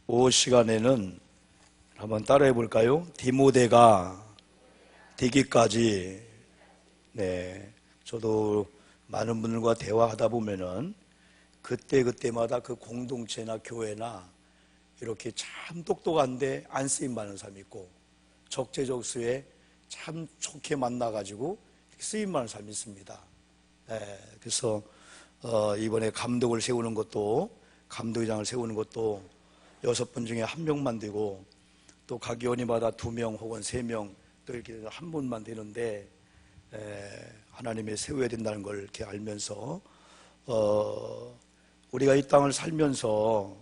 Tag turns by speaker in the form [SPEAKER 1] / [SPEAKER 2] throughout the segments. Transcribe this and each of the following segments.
[SPEAKER 1] 오후 시간에는 한번 따라해 볼까요? 디모데가 되기까지. 네, 저도 많은 분들과 대화하다 보면은 그때마다 그 공동체나 교회나 이렇게 참 똑똑한데 안 쓰임 많은 사람이 있고, 적재적소에 참 좋게 만나가지고 쓰임 많은 사람이 있습니다. 네, 그래서 이번에 감독을 세우는 것도, 감독장을 세우는 것도 6분 중에 1명만 되고, 또 각 연회마다 2명 혹은 3명 또 이렇게 한 분만 되는데, 하나님이 세워야 된다는 걸 이렇게 알면서 우리가 이 땅을 살면서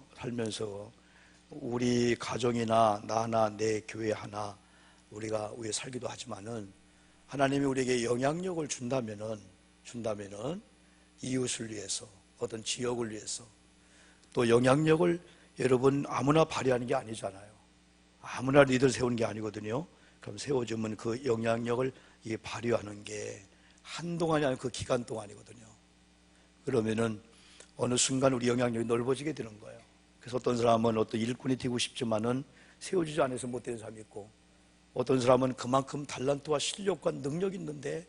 [SPEAKER 1] 우리 가정이나 나나 내 교회 하나 우리가 위해 살기도 하지만은, 하나님이 우리에게 영향력을 준다면은 이웃을 위해서, 어떤 지역을 위해서, 또 영향력을 여러분 아무나 발휘하는 게 아니잖아요. 아무나 리더를 세우는 게 아니거든요. 그럼 세워주면 그 영향력을 발휘하는 게 한동안이 아니고 그 기간 동안이거든요. 그러면은 어느 순간 우리 영향력이 넓어지게 되는 거예요. 그래서 어떤 사람은 어떤 일꾼이 되고 싶지만은 세워주지 않아서 못 되는 사람이 있고, 어떤 사람은 그만큼 달란트와 실력과 능력이 있는데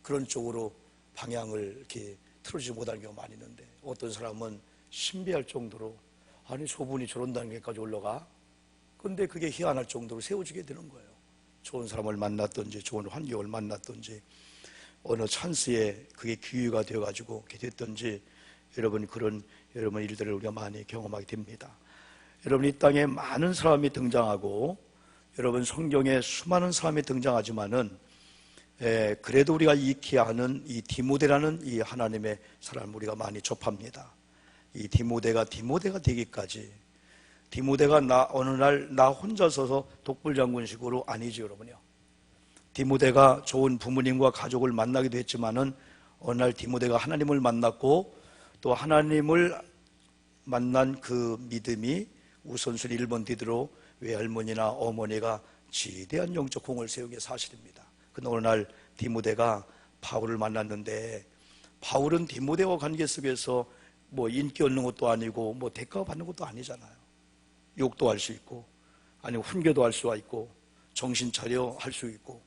[SPEAKER 1] 그런 쪽으로 방향을 이렇게 틀어주지 못하는 경우가 많이 있는데, 어떤 사람은 신비할 정도로, 아니 저분이 저런다는 게까지 올라가? 근데 그게 희한할 정도로 세워지게 되는 거예요. 좋은 사람을 만났든지 좋은 환경을 만났든지 어느 찬스에 그게 기회가 되어가지고 이렇게 됐든지, 여러분 그런 여러분 일들을 우리가 많이 경험하게 됩니다. 여러분 이 땅에 많은 사람이 등장하고, 여러분 성경에 수많은 사람이 등장하지만은 그래도 우리가 익혀야 하는 이 디모데라는 이 하나님의 사람을 우리가 많이 접합니다. 이 디모데가 되기까지, 디모데가 어느 날 나 혼자 서서 독불장군식으로 아니죠, 여러분요. 디모데가 좋은 부모님과 가족을 만나기도 했지만은 어느 날 디모데가 하나님을 만났고, 또 하나님을 만난 그 믿음이 우선순위 1번 뒤로 외할머니나 어머니가 지대한 영적 공을 세운 게 사실입니다. 근데 어느 날 디모데가 바울을 만났는데, 바울은 디모데와 관계 속에서 뭐 인기 얻는 것도 아니고 뭐 대가 받는 것도 아니잖아요. 욕도 할 수 있고, 아니면 훈계도 할 수가 있고, 정신 차려 할 수 있고.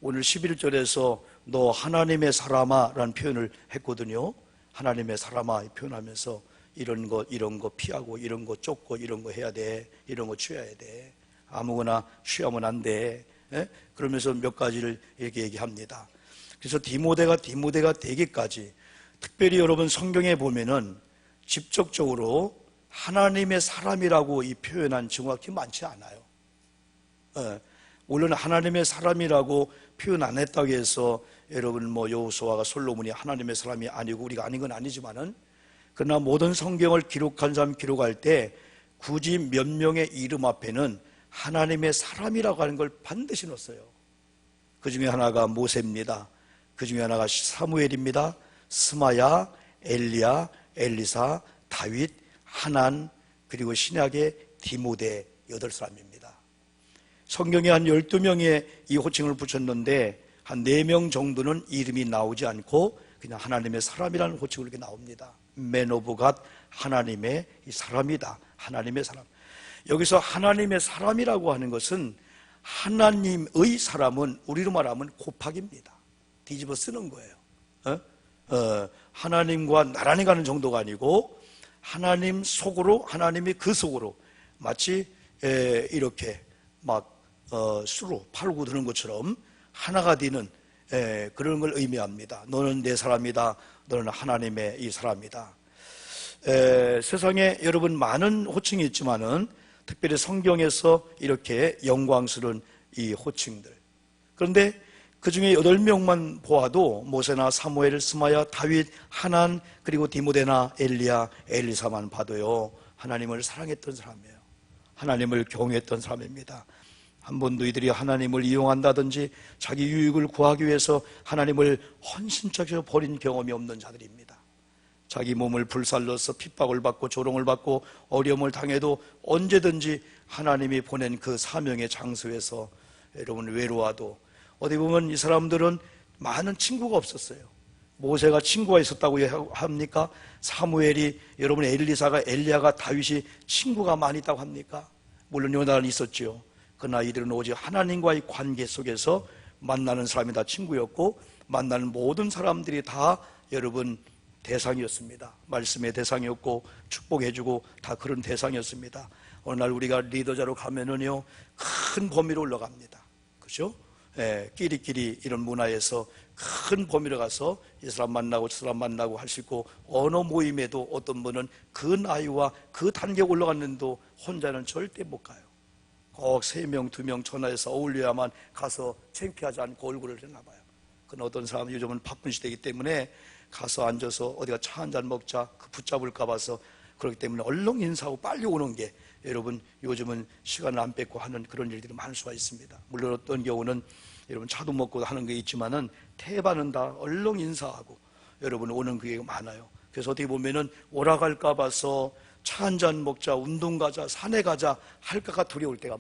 [SPEAKER 1] 오늘 11절에서 너 하나님의 사람아 라는 표현을 했거든요. 하나님의 사람아 표현하면서 이런 거 피하고, 이런 거 쫓고, 이런 거 해야 돼, 이런 거 취해야 돼, 아무거나 취하면 안 돼. 그러면서 몇 가지를 이렇게 얘기합니다. 그래서 디모데가 되기까지, 특별히 여러분 성경에 보면은 직접적으로 하나님의 사람이라고 이 표현한 정확히 많지 않아요. 물론 하나님의 사람이라고 표현 안 했다고 해서 여러분 뭐 여호수아가 솔로몬이 하나님의 사람이 아니고 우리가 아닌 건 아니지만은, 그러나 모든 성경을 기록한 사람 기록할 때 굳이 몇 명의 이름 앞에는 하나님의 사람이라고 하는 걸 반드시 넣었어요. 그 중에 하나가 모세입니다. 그 중에 하나가 사무엘입니다. 스마야, 엘리야, 엘리사, 다윗, 하난, 그리고 신약의 디모데 8사람입니다. 성경에 한 12명의 이 호칭을 붙였는데 한 4명 정도는 이름이 나오지 않고 그냥 하나님의 사람이라는 호칭으로 이렇게 나옵니다. Man of God, 하나님의 사람이다. 하나님의 사람. 여기서 하나님의 사람이라고 하는 것은, 하나님의 사람은 우리로 말하면 곱하기입니다. 뒤집어 쓰는 거예요. 하나님과 나란히 가는 정도가 아니고, 하나님 속으로, 하나님이 그 속으로, 마치 이렇게 막 수로 팔고 드는 것처럼 하나가 되는 그런 걸 의미합니다. 너는 내 사람이다, 너는 하나님의 이 사람이다. 세상에 여러분 많은 호칭이 있지만은 특별히 성경에서 이렇게 영광스러운 이 호칭들, 그런데 그 중에 8명만 보아도 모세나 사무엘, 스마야, 다윗, 하난, 그리고 디모데나 엘리야, 엘리사만 봐도요, 하나님을 사랑했던 사람이에요. 하나님을 경외했던 사람입니다. 한 번도 이들이 하나님을 이용한다든지 자기 유익을 구하기 위해서 하나님을 헌신적으로 버린 경험이 없는 자들입니다. 자기 몸을 불살러서 핍박을 받고 조롱을 받고 어려움을 당해도 언제든지 하나님이 보낸 그 사명의 장소에서 여러분 외로워도, 어디 보면 이 사람들은 많은 친구가 없었어요. 모세가 친구가 있었다고 합니까? 사무엘이, 여러분 엘리사가, 엘리야가, 다윗이 친구가 많이 있다고 합니까? 물론 요나단은 있었죠. 그러나 이들은 오직 하나님과의 관계 속에서 만나는 사람이 다 친구였고, 만나는 모든 사람들이 다 여러분 대상이었습니다. 말씀의 대상이었고, 축복해주고 다 그런 대상이었습니다. 어느 날 우리가 리더자로 가면은요, 큰 범위로 올라갑니다. 그죠? 예, 끼리끼리 이런 문화에서 큰 범위로 가서 이 사람 만나고 저 사람 만나고 할 수 있고, 어느 모임에도 어떤 분은 그 나이와 그 단계에 올라갔는데도 혼자는 절대 못 가요. 꼭 3명, 2명 전화해서 어울려야만 가서 창피하지 않고 얼굴을 내나 봐요. 그러나 어떤 사람은 요즘은 바쁜 시대이기 때문에 가서 앉아서 어디가 차 한잔 먹자, 그 붙잡을까 봐서, 그렇기 때문에 얼른 인사하고 빨리 오는 게, 여러분 요즘은 시간을 안 뺏고 하는 그런 일들이 많을 수가 있습니다. 물론 어떤 경우는 여러분 차도 먹고 하는 게 있지만은 대반은 다 얼른 인사하고 여러분 오는 그게 많아요. 그래서 어떻게 보면은 오락할까 봐서 차 한잔 먹자, 운동 가자, 산에 가자 할까가 두려울 때가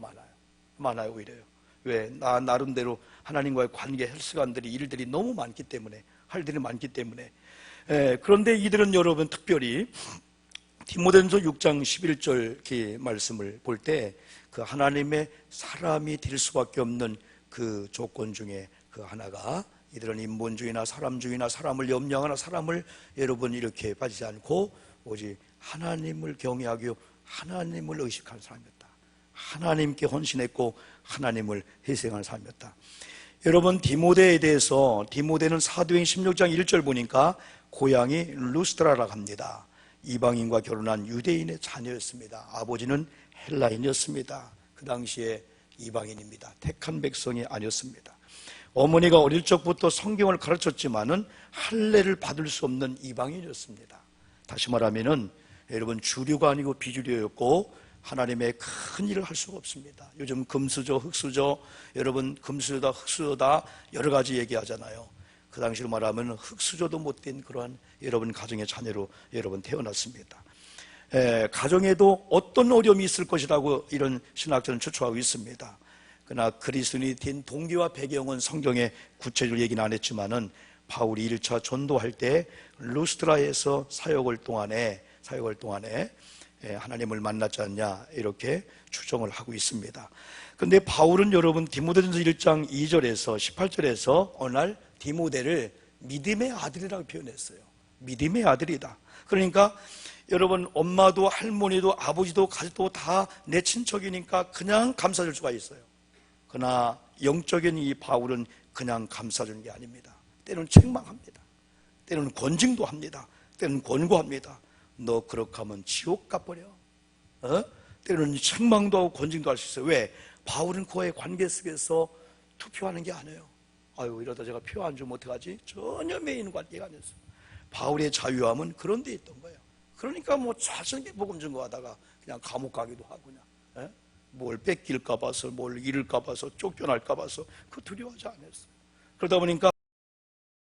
[SPEAKER 1] 많아요. 오히려요. 왜? 나 나름대로 하나님과의 관계 할 시간들이, 일들이 너무 많기 때문에, 할 일이 많기 때문에. 그런데 이들은 여러분 특별히 디모데전서 6장 11절 그 말씀을 볼 때, 그 하나님의 사람이 될 수밖에 없는 그 조건 중에 그 하나가, 이들은 인본주의나 사람주의나 사람을 염려하거나 사람을 여러분 이렇게 빠지지 않고 오직 하나님을 경외하고 하나님을 의식하는 사람이었다. 하나님께 헌신했고 하나님을 희생하는 사람이었다. 여러분 디모데에 대해서, 디모데는 사도행 16장 1절 보니까 고향이 루스드라라고 합니다. 이방인과 결혼한 유대인의 자녀였습니다. 아버지는 헬라인이었습니다. 그 당시에 이방인입니다. 택한 백성이 아니었습니다. 어머니가 어릴 적부터 성경을 가르쳤지만은 할례를 받을 수 없는 이방인이었습니다. 다시 말하면은 여러분 주류가 아니고 비주류였고 하나님의 큰 일을 할 수가 없습니다. 요즘 금수저, 흙수저, 여러분 금수저다, 흙수저다 여러 가지 얘기하잖아요. 그 당시로 말하면 흙수저도 못된 그러한 여러분 가정의 자녀로 여러분 태어났습니다. 가정에도 어떤 어려움이 있을 것이라고 이런 신학자는 추측하고 있습니다. 그러나 그리스도인이 된 동기와 배경은 성경에 구체적으로 얘기는 안 했지만은 바울이 1차 전도할 때 루스드라에서 사역을 동안에 하나님을 만났지 않냐 이렇게 추정을 하고 있습니다. 그런데 바울은 여러분 디모데전서 1장 2절에서 18절에서 어느 날 디모데를 믿음의 아들이라고 표현했어요. 믿음의 아들이다. 그러니까 여러분 엄마도 할머니도 아버지도 가족도 다 내 친척이니까 그냥 감싸줄 수가 있어요. 그러나 영적인 이 바울은 그냥 감싸주는 게 아닙니다. 때로는 책망합니다. 때로는 권징도 합니다. 때로는 권고합니다. 너 그렇게 하면 지옥 가버려. 때로는 책망도 하고 권징도 할 수 있어요. 왜? 바울은 그와의 관계 속에서 투표하는 게 아니에요. 아유 이러다 제가 표 안 주면 어떡하지? 전혀 매인 관계가 아니었어요. 바울의 자유함은 그런 데 있던 거예요. 그러니까 뭐 자신있게 복음 증거하다가 그냥 감옥 가기도 하고 그냥 뭘 뺏길까 봐서, 뭘 잃을까 봐서, 쫓겨날까 봐서 그 두려워하지 않았어요. 그러다 보니까